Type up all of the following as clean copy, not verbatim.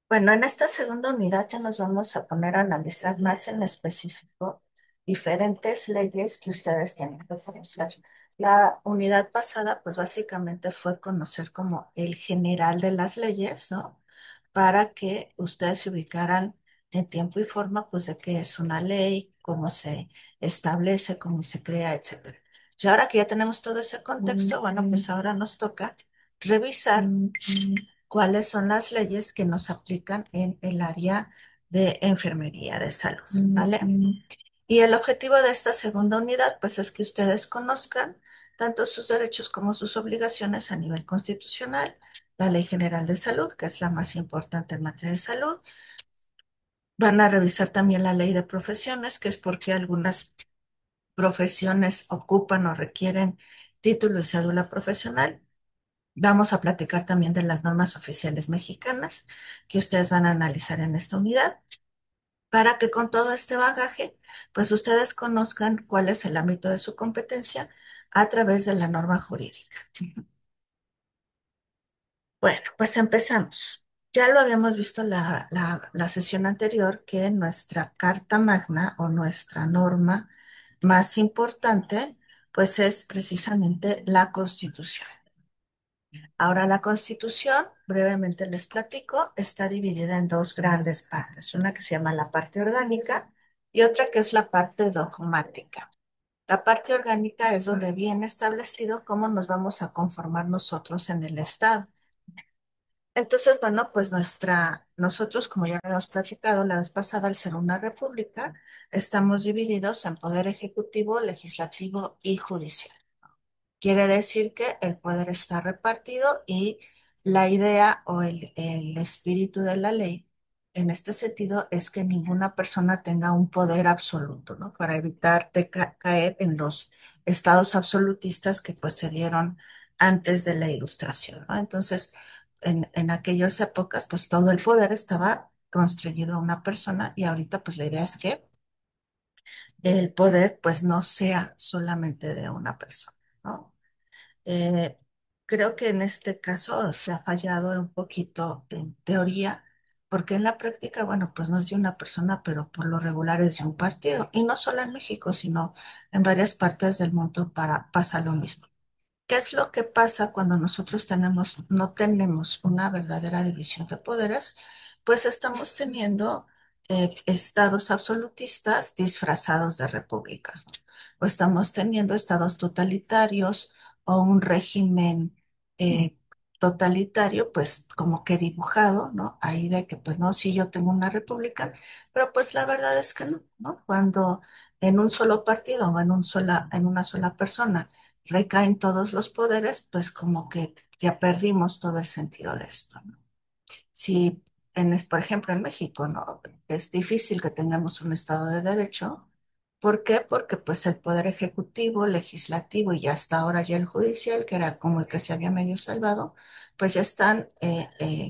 Bueno, en esta segunda unidad ya nos vamos a poner a analizar más en específico diferentes leyes que ustedes tienen que conocer. La unidad pasada, pues básicamente fue conocer como el general de las leyes, ¿no? Para que ustedes se ubicaran en tiempo y forma, pues de qué es una ley, cómo se establece, cómo se crea, etcétera. Y ahora que ya tenemos todo ese contexto, bueno, pues ahora nos toca revisar cuáles son las leyes que nos aplican en el área de enfermería de salud, ¿vale? Y el objetivo de esta segunda unidad, pues es que ustedes conozcan tanto sus derechos como sus obligaciones a nivel constitucional, la Ley General de Salud, que es la más importante en materia de salud. Van a revisar también la Ley de Profesiones, que es porque algunas profesiones ocupan o requieren título y cédula profesional. Vamos a platicar también de las normas oficiales mexicanas que ustedes van a analizar en esta unidad para que con todo este bagaje, pues ustedes conozcan cuál es el ámbito de su competencia a través de la norma jurídica. Bueno, pues empezamos. Ya lo habíamos visto la sesión anterior que nuestra Carta Magna o nuestra norma más importante, pues es precisamente la Constitución. Ahora, la Constitución, brevemente les platico, está dividida en dos grandes partes, una que se llama la parte orgánica y otra que es la parte dogmática. La parte orgánica es donde viene establecido cómo nos vamos a conformar nosotros en el Estado. Entonces, bueno, pues nosotros, como ya hemos platicado la vez pasada, al ser una república, estamos divididos en poder ejecutivo, legislativo y judicial. Quiere decir que el poder está repartido y la idea o el espíritu de la ley en este sentido es que ninguna persona tenga un poder absoluto, ¿no? Para evitar caer en los estados absolutistas que pues se dieron antes de la Ilustración, ¿no? Entonces, en aquellas épocas, pues todo el poder estaba constreñido a una persona y ahorita pues la idea es que el poder pues no sea solamente de una persona, ¿no? Eh, Creo que en este caso se ha fallado un poquito en teoría, porque en la práctica, bueno, pues no es de una persona, pero por lo regular es de un partido. Y no solo en México, sino en varias partes del mundo pasa lo mismo. ¿Qué es lo que pasa cuando nosotros no tenemos una verdadera división de poderes? Pues estamos teniendo estados absolutistas disfrazados de repúblicas, ¿no? O estamos teniendo estados totalitarios o un régimen eh, totalitario, pues como que dibujado, ¿no? Ahí de que, pues no, sí, yo tengo una república, pero pues la verdad es que no, ¿no? Cuando en un solo partido o en una sola persona recaen todos los poderes, pues como que ya perdimos todo el sentido de esto, ¿no? Si, por ejemplo, en México, ¿no? Es difícil que tengamos un Estado de Derecho. ¿Por qué? Porque pues el poder ejecutivo, legislativo y hasta ahora ya el judicial, que era como el que se había medio salvado, pues ya están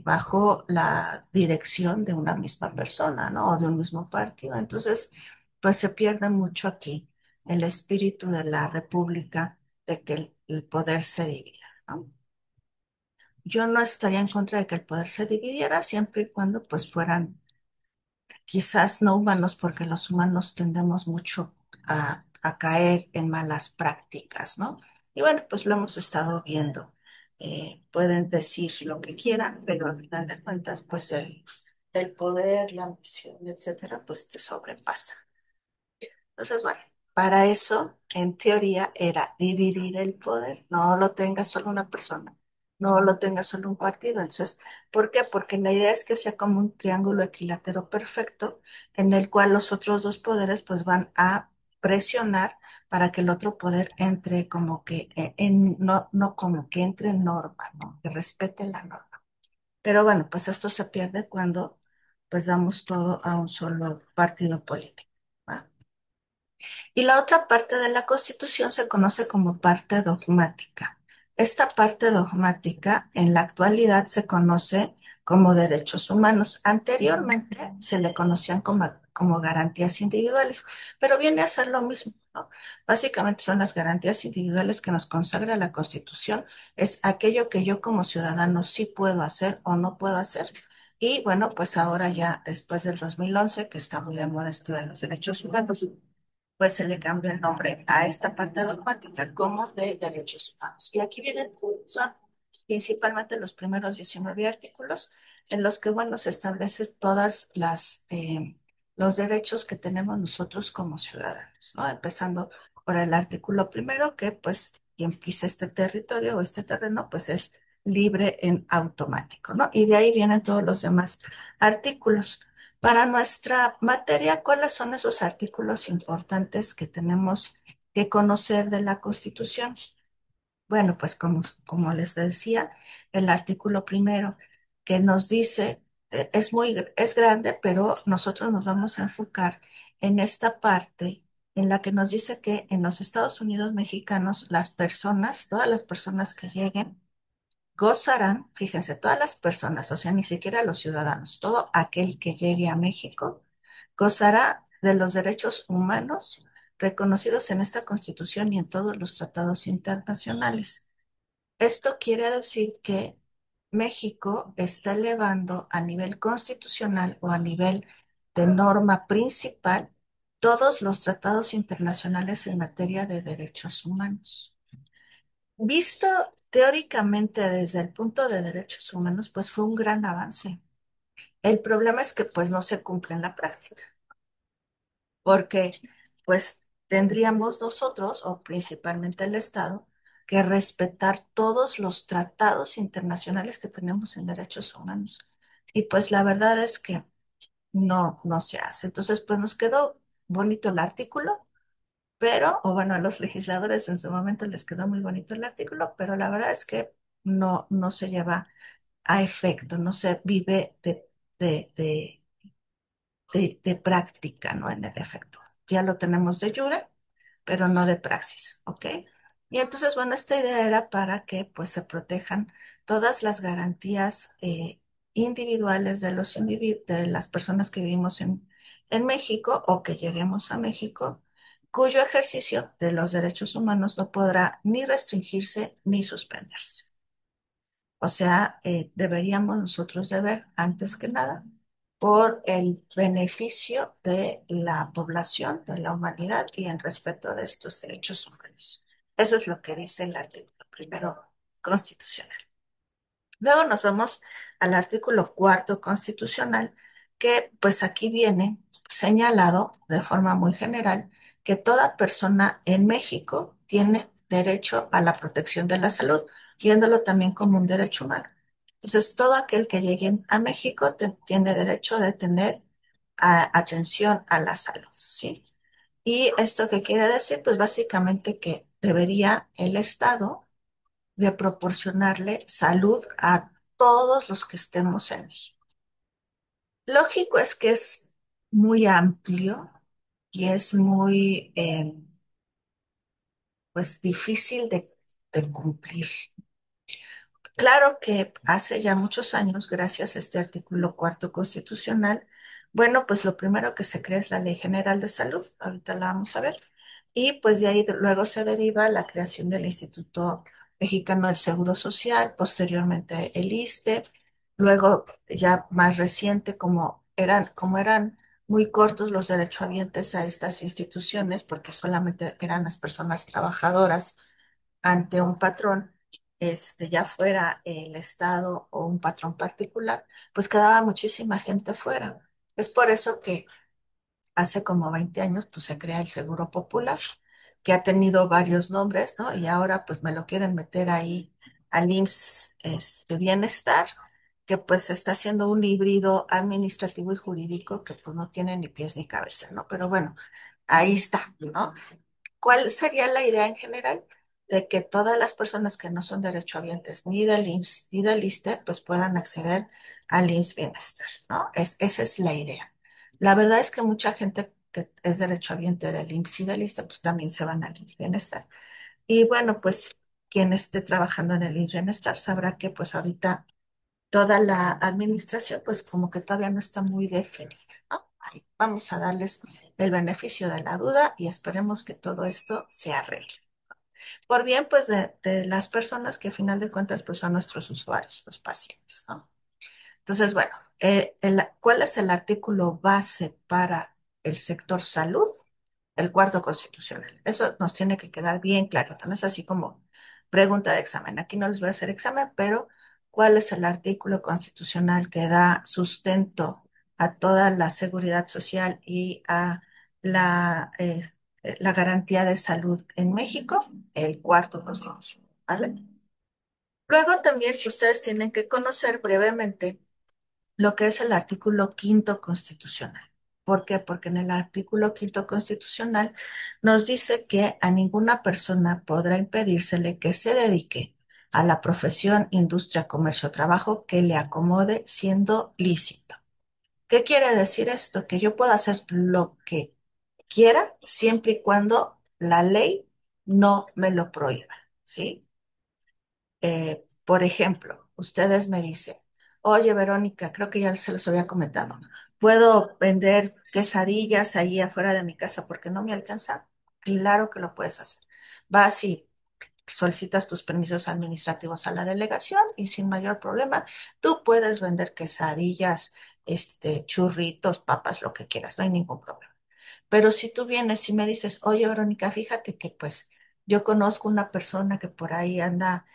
bajo la dirección de una misma persona, ¿no? O de un mismo partido. Entonces, pues se pierde mucho aquí el espíritu de la república, de que el poder se divida, ¿no? Yo no estaría en contra de que el poder se dividiera siempre y cuando pues fueran quizás no humanos, porque los humanos tendemos mucho a caer en malas prácticas, ¿no? Y bueno, pues lo hemos estado viendo. Pueden decir lo que quieran, pero al final de cuentas, pues el poder, la ambición, etcétera, pues te sobrepasa. Entonces, bueno, para eso, en teoría, era dividir el poder. No lo tenga solo una persona, no lo tenga solo un partido. Entonces, ¿por qué? Porque la idea es que sea como un triángulo equilátero perfecto en el cual los otros dos poderes pues van a presionar para que el otro poder entre como que no como que entre en norma, ¿no? Que respete la norma. Pero bueno, pues esto se pierde cuando pues damos todo a un solo partido político, ¿va? Y la otra parte de la Constitución se conoce como parte dogmática. Esta parte dogmática en la actualidad se conoce como derechos humanos. Anteriormente se le conocían como garantías individuales, pero viene a ser lo mismo, ¿no? Básicamente son las garantías individuales que nos consagra la Constitución. Es aquello que yo como ciudadano sí puedo hacer o no puedo hacer Y bueno, pues ahora ya después del 2011 que está muy de moda esto de los derechos humanos, pues se le cambia el nombre a esta parte dogmática como de derechos humanos. Y aquí vienen, son principalmente los primeros 19 artículos en los que, bueno, se establecen todas los derechos que tenemos nosotros como ciudadanos, ¿no? Empezando por el artículo primero, que pues quien pisa este territorio o este terreno, pues es libre en automático, ¿no? Y de ahí vienen todos los demás artículos. Para nuestra materia, ¿cuáles son esos artículos importantes que tenemos que conocer de la Constitución? Bueno, pues como les decía, el artículo primero que nos dice, es grande, pero nosotros nos vamos a enfocar en esta parte en la que nos dice que en los Estados Unidos mexicanos, las personas, todas las personas que lleguen, gozarán, fíjense, todas las personas, o sea, ni siquiera los ciudadanos, todo aquel que llegue a México, gozará de los derechos humanos reconocidos en esta Constitución y en todos los tratados internacionales. Esto quiere decir que México está elevando a nivel constitucional o a nivel de norma principal todos los tratados internacionales en materia de derechos humanos. Visto teóricamente desde el punto de derechos humanos, pues fue un gran avance. El problema es que pues no se cumple en la práctica, porque pues tendríamos nosotros, o principalmente el Estado, que respetar todos los tratados internacionales que tenemos en derechos humanos. Y pues la verdad es que no se hace. Entonces, pues nos quedó bonito el artículo, pero, o bueno, a los legisladores en su momento les quedó muy bonito el artículo, pero la verdad es que no se lleva a efecto, no se vive de, de, de práctica, ¿no? En el efecto. Ya lo tenemos de jure, pero no de praxis, ¿ok? Y entonces, bueno, esta idea era para que pues se protejan todas las garantías individuales de de las personas que vivimos en México o que lleguemos a México, cuyo ejercicio de los derechos humanos no podrá ni restringirse ni suspenderse. O sea, deberíamos nosotros de ver, antes que nada, por el beneficio de la población, de la humanidad y en respeto de estos derechos humanos. Eso es lo que dice el artículo primero constitucional. Luego nos vamos al artículo cuarto constitucional, que pues aquí viene señalado de forma muy general que toda persona en México tiene derecho a la protección de la salud, viéndolo también como un derecho humano. Entonces, todo aquel que llegue a México tiene derecho de tener atención a la salud, ¿sí? ¿Y esto qué quiere decir? Pues básicamente que debería el Estado de proporcionarle salud a todos los que estemos en México. Lógico es que es muy amplio y es muy, pues, difícil de cumplir. Claro que hace ya muchos años, gracias a este artículo cuarto constitucional, bueno, pues lo primero que se crea es la Ley General de Salud, ahorita la vamos a ver, y pues de ahí luego se deriva la creación del Instituto Mexicano del Seguro Social, posteriormente el ISSSTE, luego ya más reciente, como eran muy cortos los derechohabientes a estas instituciones, porque solamente eran las personas trabajadoras ante un patrón, ya fuera el Estado o un patrón particular, pues quedaba muchísima gente fuera. Es por eso que hace como 20 años pues se crea el Seguro Popular, que ha tenido varios nombres, ¿no? Y ahora pues me lo quieren meter ahí al IMSS de Bienestar, que pues está haciendo un híbrido administrativo y jurídico que pues no tiene ni pies ni cabeza, ¿no? Pero bueno, ahí está, ¿no? ¿Cuál sería la idea en general? De que todas las personas que no son derechohabientes ni del IMSS ni del ISSSTE, pues puedan acceder al IMSS Bienestar, ¿no? Esa es la idea. La verdad es que mucha gente que es derechohabiente del IMSS y del ISSSTE, pues también se van al IMSS Bienestar. Y bueno, pues quien esté trabajando en el IMSS Bienestar sabrá que pues ahorita toda la administración, pues como que todavía no está muy definida, ¿no? Ahí vamos a darles el beneficio de la duda y esperemos que todo esto se arregle. Por bien, pues, de las personas que a final de cuentas, pues, son nuestros usuarios, los pacientes, ¿no? Entonces, bueno. ¿Cuál es el artículo base para el sector salud? El cuarto constitucional. Eso nos tiene que quedar bien claro. No es así como pregunta de examen. Aquí no les voy a hacer examen, pero ¿cuál es el artículo constitucional que da sustento a toda la seguridad social y a la garantía de salud en México? El cuarto constitucional, ¿vale? Luego también ustedes tienen que conocer brevemente lo que es el artículo quinto constitucional. ¿Por qué? Porque en el artículo quinto constitucional nos dice que a ninguna persona podrá impedírsele que se dedique a la profesión, industria, comercio o trabajo que le acomode siendo lícito. ¿Qué quiere decir esto? Que yo puedo hacer lo que quiera siempre y cuando la ley no me lo prohíba, ¿sí? Por ejemplo, ustedes me dicen, oye, Verónica, creo que ya se los había comentado, ¿puedo vender quesadillas ahí afuera de mi casa porque no me alcanza? Claro que lo puedes hacer. Vas y solicitas tus permisos administrativos a la delegación y sin mayor problema, tú puedes vender quesadillas, churritos, papas, lo que quieras, no hay ningún problema. Pero si tú vienes y me dices, oye, Verónica, fíjate que pues yo conozco una persona que por ahí anda,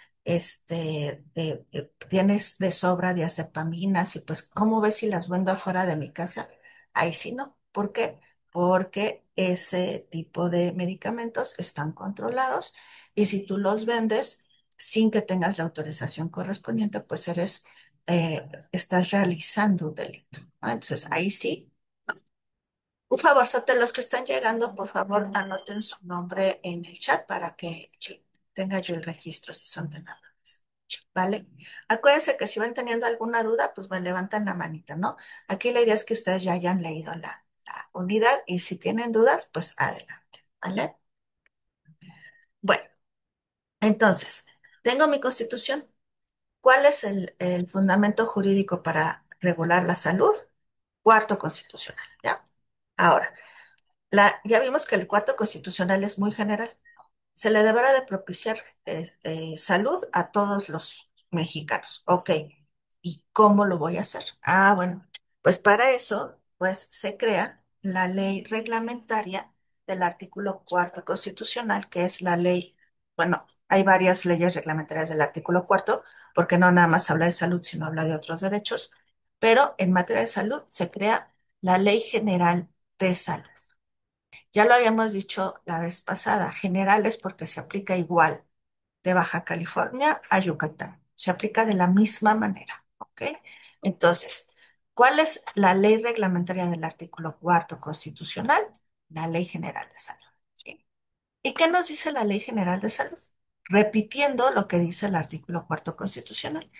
tienes de sobra diazepaminas y pues, ¿cómo ves si las vendo afuera de mi casa? Ahí sí no. ¿Por qué? Porque ese tipo de medicamentos están controlados y si tú los vendes sin que tengas la autorización correspondiente, pues estás realizando un delito, ¿no? Entonces, ahí sí. Un favor, de los que están llegando, por favor, anoten su nombre en el chat para que tenga yo el registro si son de nada más. ¿Vale? Acuérdense que si van teniendo alguna duda, pues me levantan la manita, ¿no? Aquí la idea es que ustedes ya hayan leído la unidad y si tienen dudas, pues adelante, ¿vale? Bueno, entonces, tengo mi constitución. ¿Cuál es el fundamento jurídico para regular la salud? Cuarto constitucional, ¿ya? Ahora, ya vimos que el cuarto constitucional es muy general. Se le deberá de propiciar salud a todos los mexicanos. Ok, ¿y cómo lo voy a hacer? Ah, bueno, pues para eso, pues se crea la ley reglamentaria del artículo cuarto constitucional, que es la ley, bueno, hay varias leyes reglamentarias del artículo cuarto, porque no nada más habla de salud, sino habla de otros derechos, pero en materia de salud se crea la Ley General de Salud. Ya lo habíamos dicho la vez pasada, generales porque se aplica igual de Baja California a Yucatán. Se aplica de la misma manera, ¿ok? Entonces, ¿cuál es la ley reglamentaria del artículo cuarto constitucional? La Ley General de Salud, ¿sí? ¿Y qué nos dice la Ley General de Salud? Repitiendo lo que dice el artículo cuarto constitucional,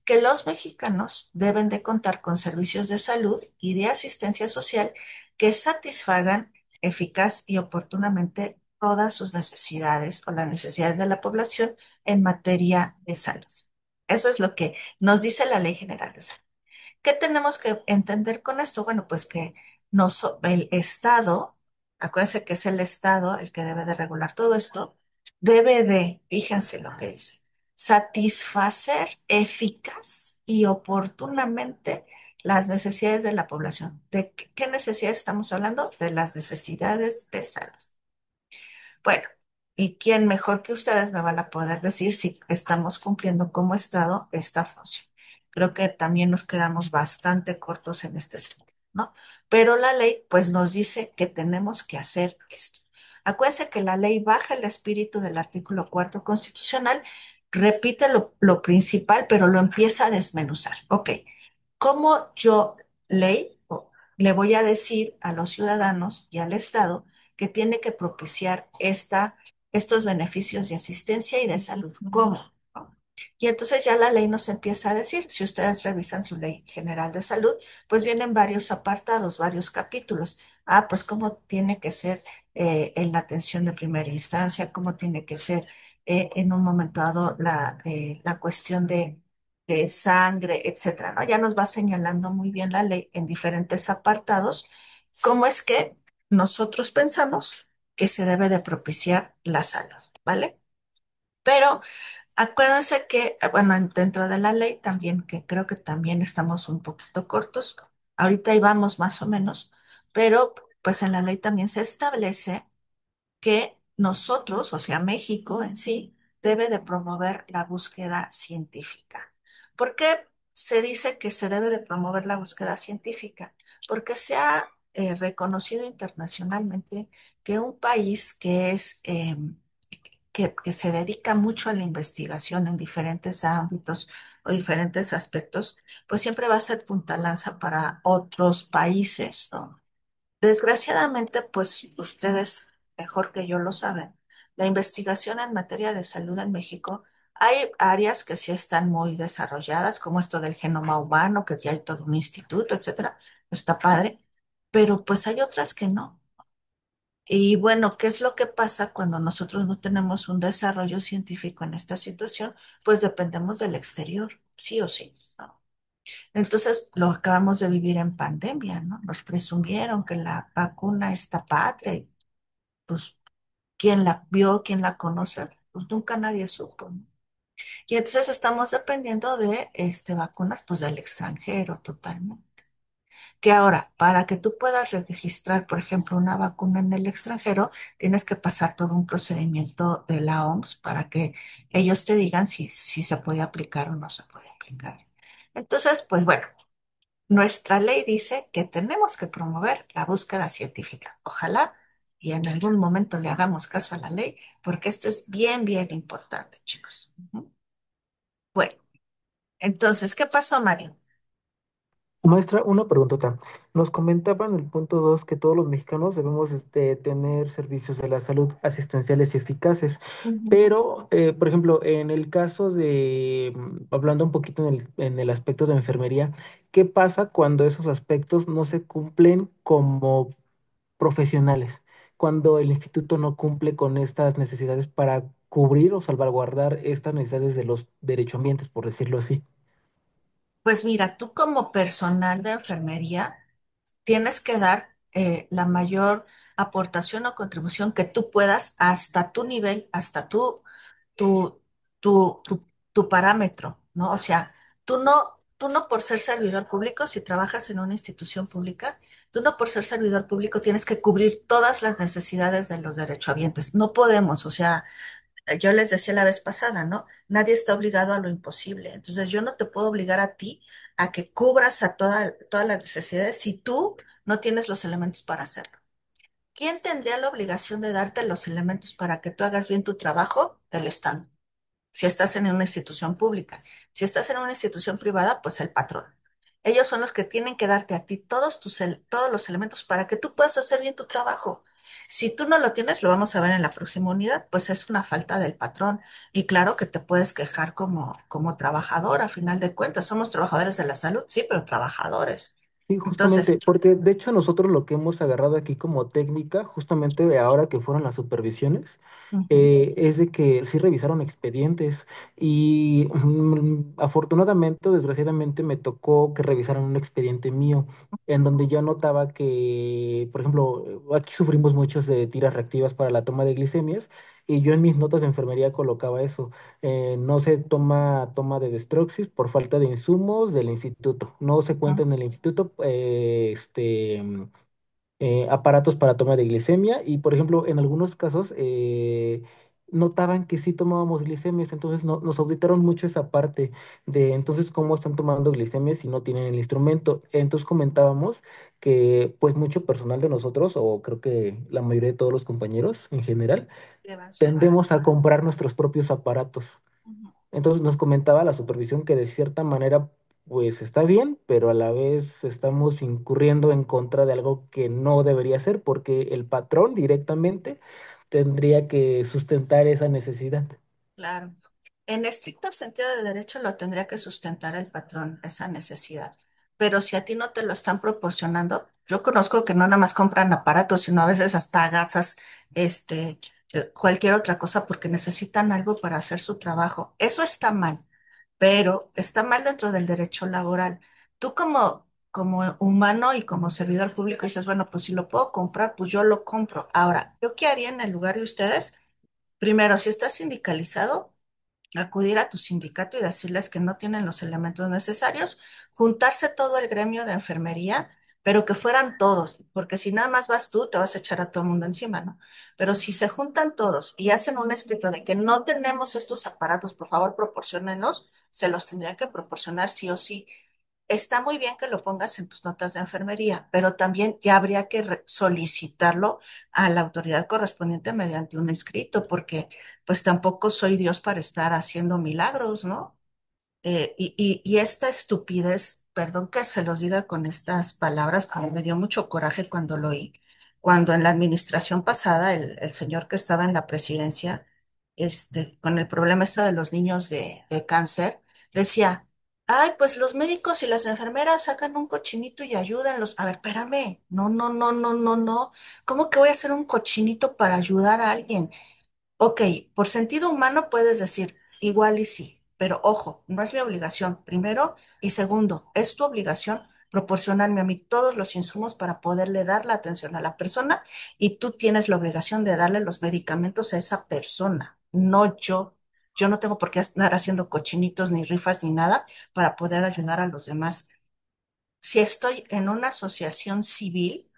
que los mexicanos deben de contar con servicios de salud y de asistencia social que satisfagan eficaz y oportunamente todas sus necesidades o las necesidades de la población en materia de salud. Eso es lo que nos dice la Ley General de Salud. ¿Qué tenemos que entender con esto? Bueno, pues que el Estado, acuérdense que es el Estado el que debe de regular todo esto, debe de, fíjense lo que dice, satisfacer eficaz y oportunamente las necesidades de la población. ¿De qué necesidades estamos hablando? De las necesidades de salud. Bueno, ¿y quién mejor que ustedes me van a poder decir si estamos cumpliendo como Estado esta función? Creo que también nos quedamos bastante cortos en este sentido, ¿no? Pero la ley, pues, nos dice que tenemos que hacer esto. Acuérdense que la ley baja el espíritu del artículo cuarto constitucional, repite lo principal, pero lo empieza a desmenuzar. Ok, ¿cómo yo, ley, le voy a decir a los ciudadanos y al Estado que tiene que propiciar estos beneficios de asistencia y de salud? ¿Cómo? ¿No? Y entonces ya la ley nos empieza a decir, si ustedes revisan su ley general de salud, pues vienen varios apartados, varios capítulos. Ah, pues cómo tiene que ser en la atención de primera instancia, cómo tiene que ser en un momento dado la cuestión de sangre, etcétera, ¿no? Ya nos va señalando muy bien la ley en diferentes apartados cómo es que nosotros pensamos que se debe de propiciar la salud, ¿vale? Pero Acuérdense que, bueno, dentro de la ley también, que creo que también estamos un poquito cortos, ahorita ahí vamos más o menos, pero pues en la ley también se establece que nosotros, o sea, México en sí, debe de promover la búsqueda científica. ¿Por qué se dice que se debe de promover la búsqueda científica? Porque se ha reconocido internacionalmente que un país que es que se dedica mucho a la investigación en diferentes ámbitos o diferentes aspectos, pues siempre va a ser punta lanza para otros países, ¿no? Desgraciadamente, pues ustedes mejor que yo lo saben, la investigación en materia de salud en México, hay áreas que sí están muy desarrolladas, como esto del genoma humano, que ya hay todo un instituto, etcétera, está padre, pero pues hay otras que no. Y bueno, ¿qué es lo que pasa cuando nosotros no tenemos un desarrollo científico en esta situación? Pues dependemos del exterior, sí o sí, ¿no? Entonces, lo acabamos de vivir en pandemia, ¿no? Nos presumieron que la vacuna está patria y pues, ¿quién la vio, quién la conoce? Pues nunca nadie supo, ¿no? Y entonces estamos dependiendo de vacunas, pues del extranjero totalmente. Que ahora, para que tú puedas registrar, por ejemplo, una vacuna en el extranjero, tienes que pasar todo un procedimiento de la OMS para que ellos te digan si se puede aplicar o no se puede aplicar. Entonces, pues bueno, nuestra ley dice que tenemos que promover la búsqueda científica. Ojalá y en algún momento le hagamos caso a la ley, porque esto es bien, bien importante, chicos. Ujú. Bueno, entonces, ¿qué pasó, Mario? Maestra, una preguntota. Nos comentaba en el punto 2 que todos los mexicanos debemos tener servicios de la salud asistenciales y eficaces, Ujú. pero, por ejemplo, en el caso de, hablando un poquito en el aspecto de enfermería, ¿qué pasa cuando esos aspectos no se cumplen como profesionales? Cuando el instituto no cumple con estas necesidades para cubrir o salvaguardar estas necesidades de los derechohabientes, por decirlo así. Pues mira, tú como personal de enfermería tienes que dar la mayor aportación o contribución que tú puedas hasta tu nivel, hasta tu, tu, tu, tu parámetro, ¿no? O sea, tú no por ser servidor público, si trabajas en una institución pública, tú no por ser servidor público tienes que cubrir todas las necesidades de los derechohabientes. No podemos, o sea, yo les decía la vez pasada, ¿no? Nadie está obligado a lo imposible. Entonces, yo no te puedo obligar a ti a que cubras a todas las necesidades si tú no tienes los elementos para hacerlo. ¿Quién tendría la obligación de darte los elementos para que tú hagas bien tu trabajo? El Estado, si estás en una institución pública. Si estás en una institución privada, pues el patrón. Ellos son los que tienen que darte a ti todos los elementos para que tú puedas hacer bien tu trabajo. Si tú no lo tienes, lo vamos a ver en la próxima unidad, pues es una falta del patrón. Y claro que te puedes quejar como trabajador, a final de cuentas. Somos trabajadores de la salud, sí, pero trabajadores. Sí, justamente, Entonces, porque de hecho nosotros lo que hemos agarrado aquí como técnica, justamente de ahora que fueron las supervisiones, ujú, es de que sí revisaron expedientes y afortunadamente o desgraciadamente me tocó que revisaran un expediente mío en donde yo notaba que, por ejemplo, aquí sufrimos muchos de tiras reactivas para la toma de glicemias y yo en mis notas de enfermería colocaba eso. No se toma de destroxis por falta de insumos del instituto. No se cuenta en el instituto aparatos para toma de glicemia y, por ejemplo, en algunos casos notaban que sí tomábamos glicemias, entonces nos auditaron mucho esa parte de entonces cómo están tomando glicemias si no tienen el instrumento. Entonces comentábamos que pues mucho personal de nosotros, o creo que la mayoría de todos los compañeros en general, llevan su tendemos aparato. a comprar nuestros propios aparatos. Ujú. Entonces nos comentaba la supervisión que de cierta manera pues está bien, pero a la vez estamos incurriendo en contra de algo que no debería ser porque el patrón directamente tendría que sustentar esa necesidad. Claro. En estricto sentido de derecho lo tendría que sustentar el patrón, esa necesidad. Pero si a ti no te lo están proporcionando, yo conozco que no nada más compran aparatos, sino a veces hasta gasas, cualquier otra cosa porque necesitan algo para hacer su trabajo. Eso está mal, pero está mal dentro del derecho laboral. Tú como humano y como servidor público dices, bueno, pues si lo puedo comprar, pues yo lo compro. Ahora, ¿yo qué haría en el lugar de ustedes? Primero, si estás sindicalizado, acudir a tu sindicato y decirles que no tienen los elementos necesarios, juntarse todo el gremio de enfermería, pero que fueran todos, porque si nada más vas tú, te vas a echar a todo el mundo encima, ¿no? Pero si se juntan todos y hacen un escrito de que no tenemos estos aparatos, por favor, proporciónenlos, se los tendrían que proporcionar sí o sí. Está muy bien que lo pongas en tus notas de enfermería, pero también ya habría que solicitarlo a la autoridad correspondiente mediante un escrito, porque pues tampoco soy Dios para estar haciendo milagros, ¿no? Y esta estupidez, perdón que se los diga con estas palabras, pero me dio mucho coraje cuando lo oí, cuando en la administración pasada el señor que estaba en la presidencia, con el problema este de los niños de cáncer, decía, ay, pues los médicos y las enfermeras sacan un cochinito y ayúdanlos. A ver, espérame, no, no, no, no, no, no. ¿Cómo que voy a hacer un cochinito para ayudar a alguien? Ok, por sentido humano puedes decir igual y sí, pero ojo, no es mi obligación, primero, y segundo, es tu obligación proporcionarme a mí todos los insumos para poderle dar la atención a la persona y tú tienes la obligación de darle los medicamentos a esa persona, no yo. Yo no tengo por qué andar haciendo cochinitos ni rifas ni nada para poder ayudar a los demás. Si estoy en una asociación civil,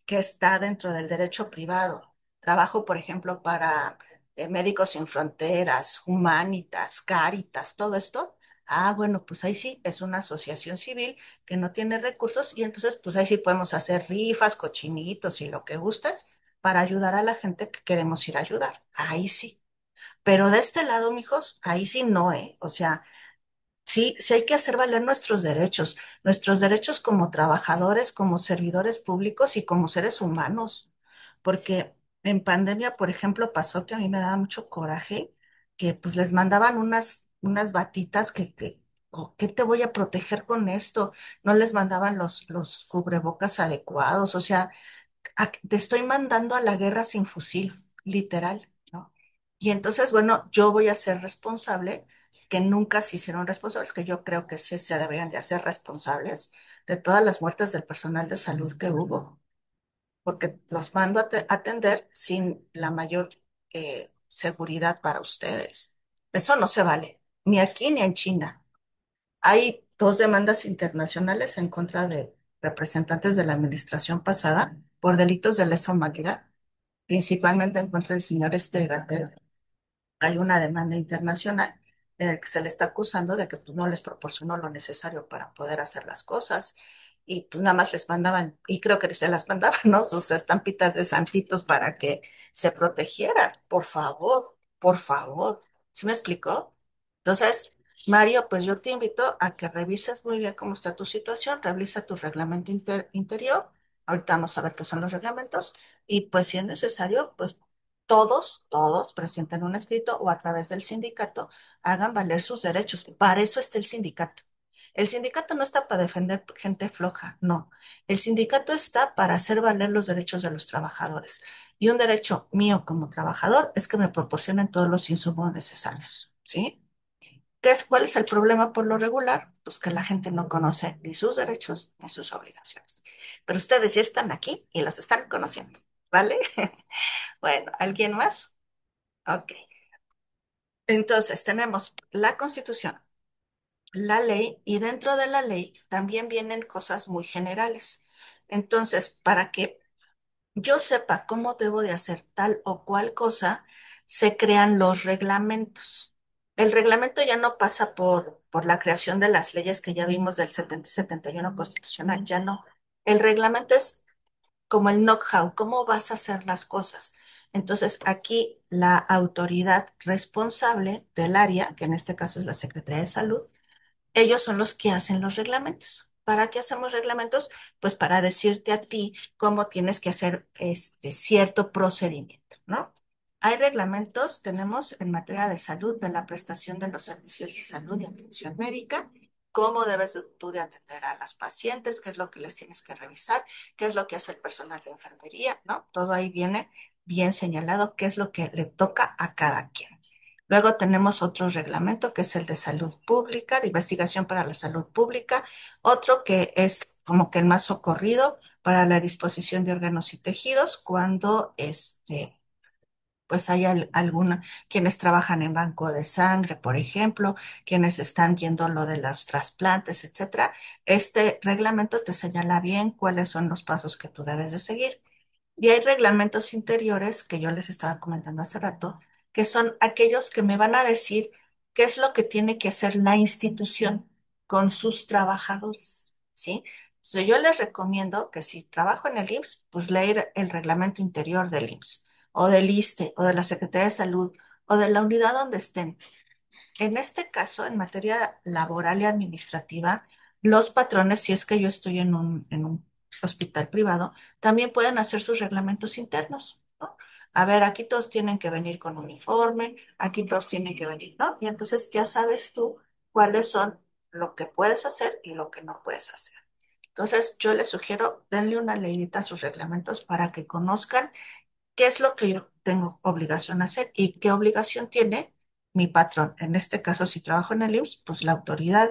que está dentro del derecho privado. Trabajo, por ejemplo, para Médicos Sin Fronteras, Humanitas, Cáritas, todo esto. Ah, bueno, pues ahí sí, es una asociación civil que no tiene recursos y entonces pues ahí sí podemos hacer rifas, cochinitos y lo que gustes para ayudar a la gente que queremos ir a ayudar. Ahí sí. Pero de este lado, mijos, ahí sí no, ¿eh? O sea, sí, sí hay que hacer valer nuestros derechos como trabajadores, como servidores públicos y como seres humanos. Porque en pandemia, por ejemplo, pasó que a mí me daba mucho coraje que pues les mandaban unas batitas ¿qué te voy a proteger con esto? No les mandaban los cubrebocas adecuados. O sea, te estoy mandando a la guerra sin fusil, literal, ¿no? Y entonces, bueno, yo voy a ser responsable, que nunca se hicieron responsables, que yo creo que sí se deberían de hacer responsables de todas las muertes del personal de salud que hubo, porque los mando a atender sin la mayor seguridad para ustedes. Eso no se vale, ni aquí ni en China. Hay dos demandas internacionales en contra de representantes de la administración pasada por delitos de lesa humanidad, principalmente en contra del señor Gatero. Hay una demanda internacional en la que se le está acusando de que pues, no les proporcionó lo necesario para poder hacer las cosas y pues nada más les mandaban, y creo que se las mandaban, ¿no? Sus estampitas de santitos para que se protegieran. Por favor, por favor. ¿Sí me explicó? Entonces, Mario, pues yo te invito a que revises muy bien cómo está tu situación, revisa tu reglamento interior. Ahorita vamos a ver qué son los reglamentos y pues si es necesario, pues todos presenten un escrito o a través del sindicato hagan valer sus derechos. Para eso está el sindicato. El sindicato no está para defender gente floja, no. El sindicato está para hacer valer los derechos de los trabajadores. Y un derecho mío como trabajador es que me proporcionen todos los insumos necesarios, ¿sí? ¿Cuál es el problema por lo regular? Pues que la gente no conoce ni sus derechos ni sus obligaciones. Pero ustedes ya están aquí y las están conociendo, ¿vale? Bueno, ¿alguien más? Ok. Entonces, tenemos la Constitución, la ley, y dentro de la ley también vienen cosas muy generales. Entonces, para que yo sepa cómo debo de hacer tal o cual cosa, se crean los reglamentos. El reglamento ya no pasa por la creación de las leyes que ya vimos del 70 y 71 constitucional, ya no. El reglamento es como el know-how, cómo vas a hacer las cosas. Entonces, aquí la autoridad responsable del área, que en este caso es la Secretaría de Salud, ellos son los que hacen los reglamentos. ¿Para qué hacemos reglamentos? Pues para decirte a ti cómo tienes que hacer este cierto procedimiento, ¿no? Hay reglamentos, tenemos en materia de salud, de la prestación de los servicios de salud y atención médica, cómo debes tú de atender a las pacientes, qué es lo que les tienes que revisar, qué es lo que hace el personal de enfermería, ¿no? Todo ahí viene bien señalado, qué es lo que le toca a cada quien. Luego tenemos otro reglamento que es el de salud pública, de investigación para la salud pública, otro que es como que el más socorrido para la disposición de órganos y tejidos cuando pues hay alguna, quienes trabajan en banco de sangre, por ejemplo, quienes están viendo lo de los trasplantes, etcétera. Este reglamento te señala bien cuáles son los pasos que tú debes de seguir. Y hay reglamentos interiores que yo les estaba comentando hace rato, que son aquellos que me van a decir qué es lo que tiene que hacer la institución con sus trabajadores, ¿sí? Entonces yo les recomiendo que si trabajo en el IMSS, pues leer el reglamento interior del IMSS, o del ISSSTE, o de la Secretaría de Salud, o de la unidad donde estén. En este caso, en materia laboral y administrativa, los patrones, si es que yo estoy en un hospital privado, también pueden hacer sus reglamentos internos, ¿no? A ver, aquí todos tienen que venir con uniforme, aquí todos tienen que venir, ¿no? Y entonces ya sabes tú cuáles son lo que puedes hacer y lo que no puedes hacer. Entonces, yo les sugiero, denle una leidita a sus reglamentos para que conozcan qué es lo que yo tengo obligación a hacer y qué obligación tiene mi patrón. En este caso, si trabajo en el IMSS, pues la autoridad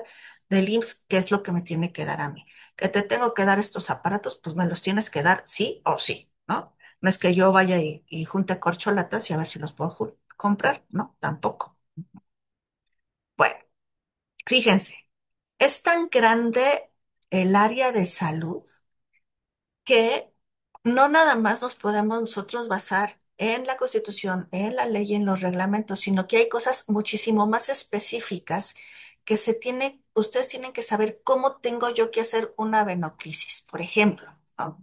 del IMSS, qué es lo que me tiene que dar a mí. Que te tengo que dar estos aparatos, pues me los tienes que dar sí o sí, ¿no? No es que yo vaya y junte corcholatas y a ver si los puedo comprar, ¿no? Tampoco. Bueno, fíjense, es tan grande el área de salud que no nada más nos podemos nosotros basar en la Constitución, en la ley y en los reglamentos, sino que hay cosas muchísimo más específicas que ustedes tienen que saber cómo tengo yo que hacer una venocrisis, por ejemplo, ¿no?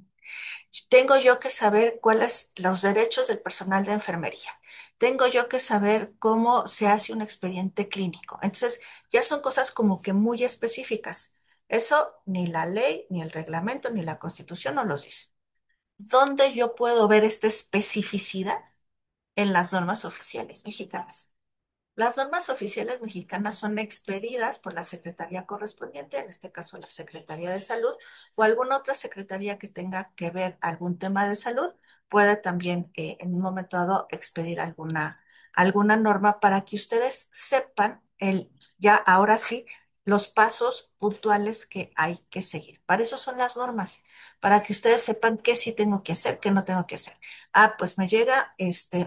Tengo yo que saber cuáles los derechos del personal de enfermería. Tengo yo que saber cómo se hace un expediente clínico. Entonces, ya son cosas como que muy específicas. Eso ni la ley, ni el reglamento, ni la Constitución nos los dice. ¿Dónde yo puedo ver esta especificidad? En las normas oficiales mexicanas. Las normas oficiales mexicanas son expedidas por la secretaría correspondiente, en este caso la Secretaría de Salud, o alguna otra secretaría que tenga que ver algún tema de salud, puede también en un momento dado expedir alguna norma para que ustedes sepan ya ahora sí los pasos puntuales que hay que seguir. Para eso son las normas, para que ustedes sepan qué sí tengo que hacer, qué no tengo que hacer. Ah, pues me llega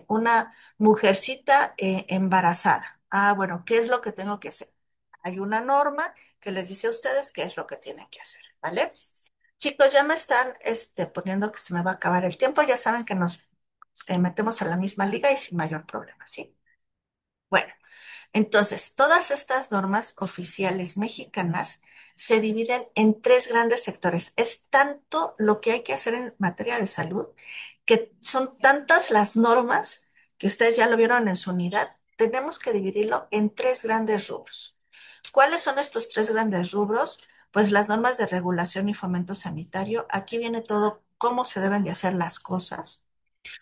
una mujercita embarazada. Ah, bueno, ¿qué es lo que tengo que hacer? Hay una norma que les dice a ustedes qué es lo que tienen que hacer, ¿vale? Chicos, ya me están poniendo que se me va a acabar el tiempo. Ya saben que nos metemos a la misma liga y sin mayor problema, ¿sí? Bueno, entonces, todas estas normas oficiales mexicanas se dividen en tres grandes sectores. Es tanto lo que hay que hacer en materia de salud que son tantas las normas que ustedes ya lo vieron en su unidad. Tenemos que dividirlo en tres grandes rubros. ¿Cuáles son estos tres grandes rubros? Pues las normas de regulación y fomento sanitario. Aquí viene todo cómo se deben de hacer las cosas.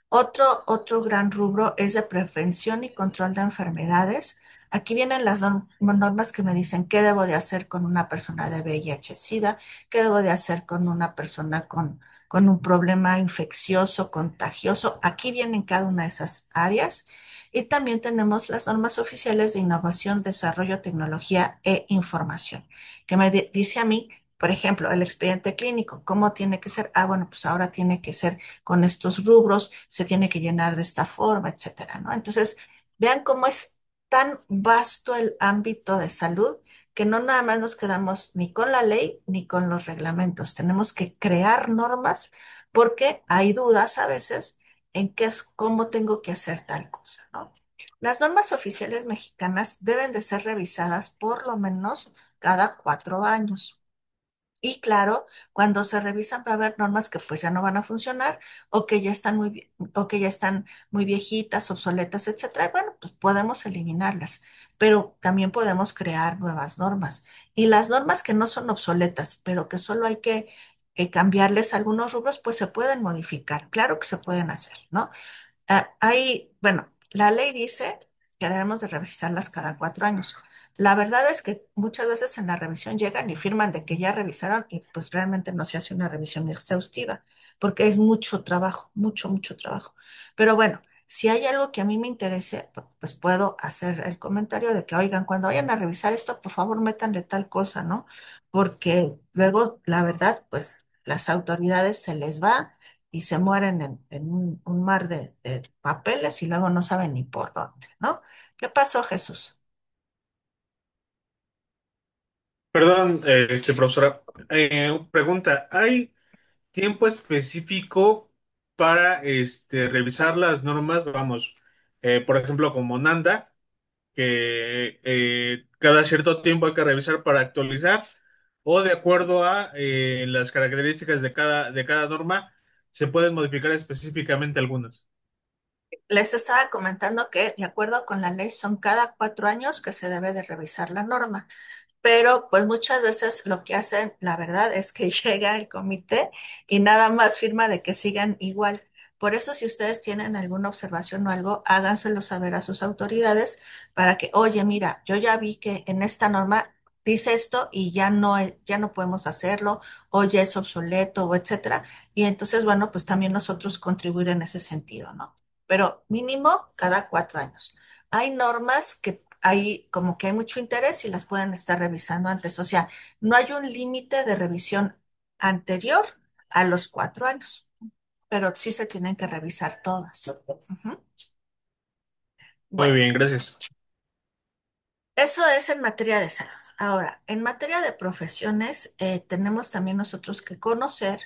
Otro gran rubro es de prevención y control de enfermedades. Aquí vienen las normas que me dicen qué debo de hacer con una persona de VIH-Sida, qué debo de hacer con una persona con un problema infeccioso, contagioso. Aquí vienen cada una de esas áreas. Y también tenemos las normas oficiales de innovación, desarrollo, tecnología e información, que me dice a mí, por ejemplo, el expediente clínico, ¿cómo tiene que ser? Ah, bueno, pues ahora tiene que ser con estos rubros, se tiene que llenar de esta forma, etcétera, ¿no? Entonces, vean cómo es tan vasto el ámbito de salud que no nada más nos quedamos ni con la ley ni con los reglamentos. Tenemos que crear normas porque hay dudas a veces en qué es, cómo tengo que hacer tal cosa, ¿no? Las normas oficiales mexicanas deben de ser revisadas por lo menos cada 4 años. Y claro, cuando se revisan va a haber normas que pues ya no van a funcionar o que ya están o que ya están muy viejitas, obsoletas, etcétera. Y bueno, pues podemos eliminarlas, pero también podemos crear nuevas normas. Y las normas que no son obsoletas, pero que solo hay que cambiarles algunos rubros, pues se pueden modificar. Claro que se pueden hacer, ¿no? Bueno, la ley dice que debemos de revisarlas cada 4 años. La verdad es que muchas veces en la revisión llegan y firman de que ya revisaron y pues realmente no se hace una revisión exhaustiva porque es mucho trabajo, mucho, mucho trabajo. Pero bueno, si hay algo que a mí me interese, pues puedo hacer el comentario de que, oigan, cuando vayan a revisar esto, por favor, métanle tal cosa, ¿no? Porque luego, la verdad, pues las autoridades se les va. y se mueren en un mar de papeles y luego no saben ni por dónde, ¿no? ¿Qué pasó, Jesús? Perdón, profesora. Pregunta, ¿hay tiempo específico para revisar las normas? Vamos, por ejemplo, como Nanda, que cada cierto tiempo hay que revisar para actualizar, o de acuerdo a las características de cada norma, se pueden modificar específicamente algunas. Les estaba comentando que, de acuerdo con la ley, son cada 4 años que se debe de revisar la norma. Pero pues muchas veces lo que hacen, la verdad, es que llega el comité y nada más firma de que sigan igual. Por eso, si ustedes tienen alguna observación o algo, háganselo saber a sus autoridades para que, oye, mira, yo ya vi que en esta norma dice esto y ya no, ya no podemos hacerlo, o ya es obsoleto, o etcétera. Y entonces, bueno, pues también nosotros contribuir en ese sentido, ¿no? Pero mínimo cada 4 años. Hay normas que hay como que hay mucho interés y las pueden estar revisando antes. O sea, no hay un límite de revisión anterior a los 4 años, pero sí se tienen que revisar todas. Ujú. Muy Bueno, bien, gracias. eso es en materia de salud. Ahora, en materia de profesiones, tenemos también nosotros que conocer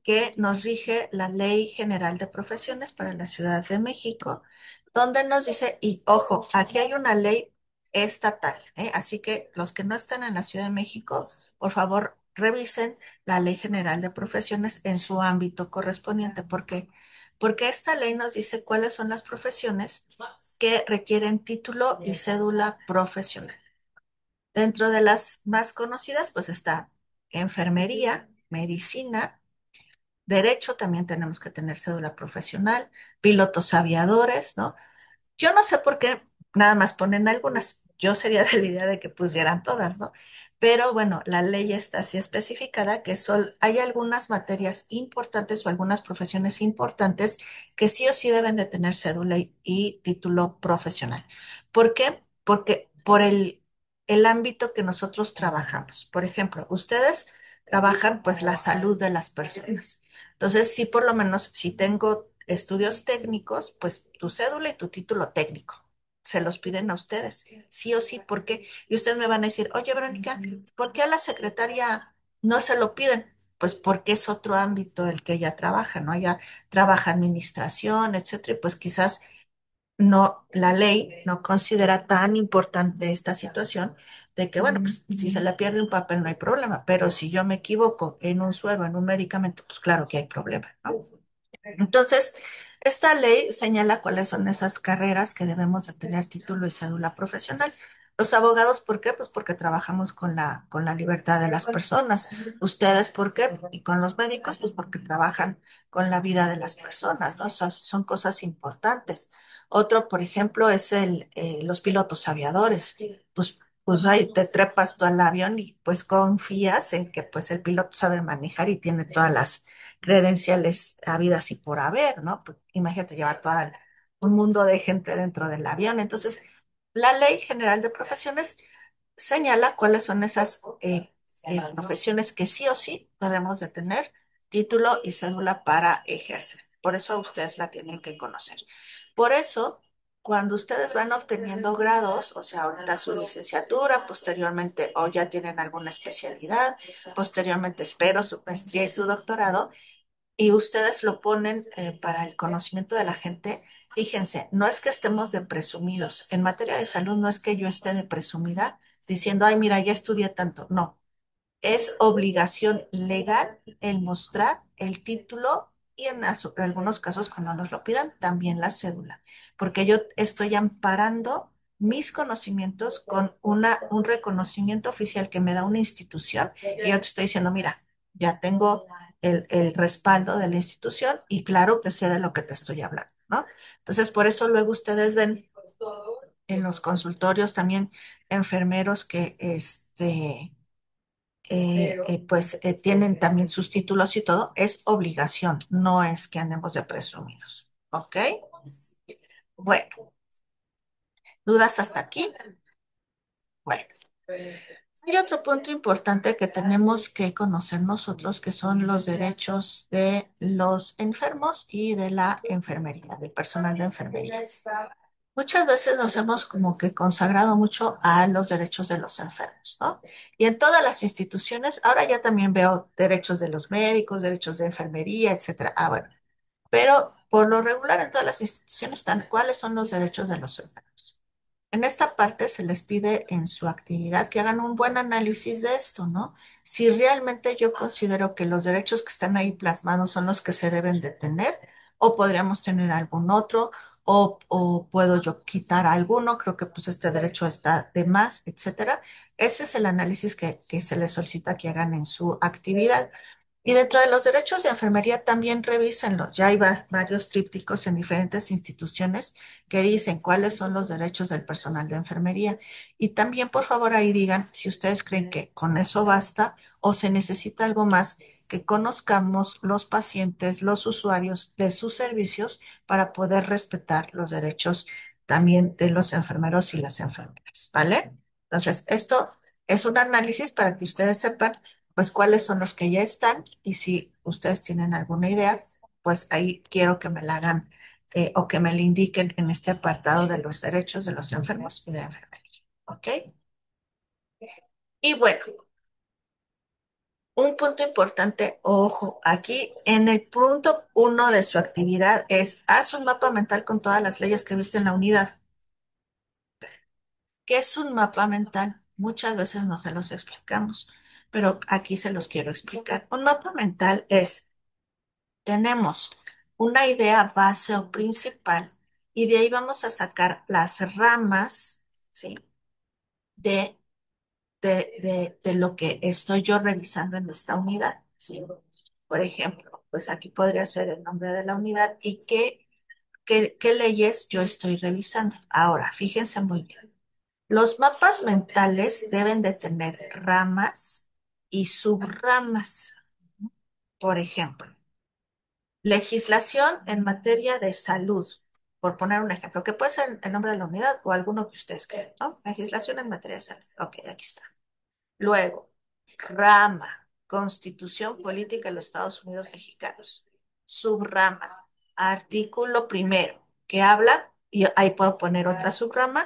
que nos rige la Ley General de Profesiones para la Ciudad de México, donde nos dice, y ojo, aquí hay una ley estatal, ¿eh? Así que los que no están en la Ciudad de México, por favor, revisen la Ley General de Profesiones en su ámbito correspondiente. ¿Por qué? Porque esta ley nos dice cuáles son las profesiones que requieren título y cédula profesional. Dentro de las más conocidas, pues está enfermería, medicina, derecho, también tenemos que tener cédula profesional, pilotos aviadores, ¿no? Yo no sé por qué nada más ponen algunas. Yo sería de la idea de que pusieran todas, ¿no? Pero bueno, la ley está así especificada que hay algunas materias importantes o algunas profesiones importantes que sí o sí deben de tener cédula y título profesional. ¿Por qué? Porque por el ámbito que nosotros trabajamos. Por ejemplo, ustedes trabajan pues la salud de las personas. Entonces, sí, por lo menos, si tengo estudios técnicos, pues tu cédula y tu título técnico. Se los piden a ustedes, sí o sí, ¿por qué? Y ustedes me van a decir, oye, Verónica, ¿por qué a la secretaria no se lo piden? Pues porque es otro ámbito el que ella trabaja, ¿no? Ella trabaja administración, etcétera, y pues quizás no, la ley no considera tan importante esta situación de que, bueno, pues si se le pierde un papel no hay problema, pero si yo me equivoco en un suero, en un medicamento, pues claro que hay problema, ¿no? Entonces, esta ley señala cuáles son esas carreras que debemos de tener título y cédula profesional. Los abogados, ¿por qué? Pues porque trabajamos con la libertad de las personas. ¿Ustedes por qué? Y con los médicos, pues porque trabajan con la vida de las personas, ¿no? Son cosas importantes. Otro, por ejemplo, es los pilotos aviadores. Pues ahí te trepas tú al avión y pues confías en que pues el piloto sabe manejar y tiene todas las credenciales habidas y por haber, ¿no? Pues, imagínate, lleva un mundo de gente dentro del avión. Entonces, la Ley General de Profesiones señala cuáles son esas profesiones que sí o sí debemos de tener título y cédula para ejercer. Por eso ustedes la tienen que conocer. Por eso, cuando ustedes van obteniendo grados, o sea, ahorita su licenciatura, posteriormente, o ya tienen alguna especialidad, posteriormente espero su maestría y su doctorado, y ustedes lo ponen para el conocimiento de la gente, fíjense, no es que estemos de presumidos. En materia de salud no es que yo esté de presumida diciendo, ay, mira, ya estudié tanto. No, es obligación legal el mostrar el título y en algunos casos, cuando nos lo pidan, también la cédula, porque yo estoy amparando mis conocimientos con un reconocimiento oficial que me da una institución y yo te estoy diciendo, mira, ya tengo el respaldo de la institución y claro que sé de lo que te estoy hablando, ¿no? Entonces, por eso luego ustedes ven en los consultorios también enfermeros que pues tienen también sus títulos y todo, es obligación, no es que andemos de presumidos. ¿Ok? Bueno, ¿dudas hasta aquí? Bueno, Hay otro punto importante que tenemos que conocer nosotros, que son los derechos de los enfermos y de la enfermería, del personal de enfermería. Muchas veces nos hemos como que consagrado mucho a los derechos de los enfermos, ¿no? Y en todas las instituciones, ahora ya también veo derechos de los médicos, derechos de enfermería, etcétera. Ah, bueno, pero por lo regular en todas las instituciones están cuáles son los derechos de los enfermos. En esta parte se les pide en su actividad que hagan un buen análisis de esto, ¿no? Si realmente yo considero que los derechos que están ahí plasmados son los que se deben de tener, o podríamos tener algún otro, o puedo yo quitar alguno, creo que pues este derecho está de más, etcétera. Ese es el análisis que se les solicita que hagan en su actividad. Y dentro de los derechos de enfermería también revísenlo. Ya hay varios trípticos en diferentes instituciones que dicen cuáles son los derechos del personal de enfermería. Y también, por favor, ahí digan si ustedes creen que con eso basta o se necesita algo más, que conozcamos los pacientes, los usuarios de sus servicios para poder respetar los derechos también de los enfermeros y las enfermeras, ¿vale? Entonces, esto es un análisis para que ustedes sepan, pues, cuáles son los que ya están y si ustedes tienen alguna idea, pues ahí quiero que me la hagan o que me le indiquen en este apartado de los derechos de los enfermos y de enfermería. ¿Ok? Y bueno, un punto importante, ojo, aquí en el punto uno de su actividad es, haz un mapa mental con todas las leyes que viste en la unidad. ¿Qué es un mapa mental? Muchas veces no se los explicamos, pero aquí se los quiero explicar. Un mapa mental es, tenemos una idea base o principal y de ahí vamos a sacar las ramas, ¿sí? de, de lo que estoy yo revisando en esta unidad, ¿sí? Por ejemplo, pues aquí podría ser el nombre de la unidad y qué leyes yo estoy revisando. Ahora, fíjense muy bien. Los mapas mentales deben de tener ramas y subramas. Por ejemplo, legislación en materia de salud, por poner un ejemplo, que puede ser el nombre de la unidad o alguno que ustedes crean, ¿no? Legislación en materia de salud. Ok, aquí está. Luego, rama, Constitución Política de los Estados Unidos Mexicanos. Subrama, artículo primero, que habla, y ahí puedo poner otra subrama,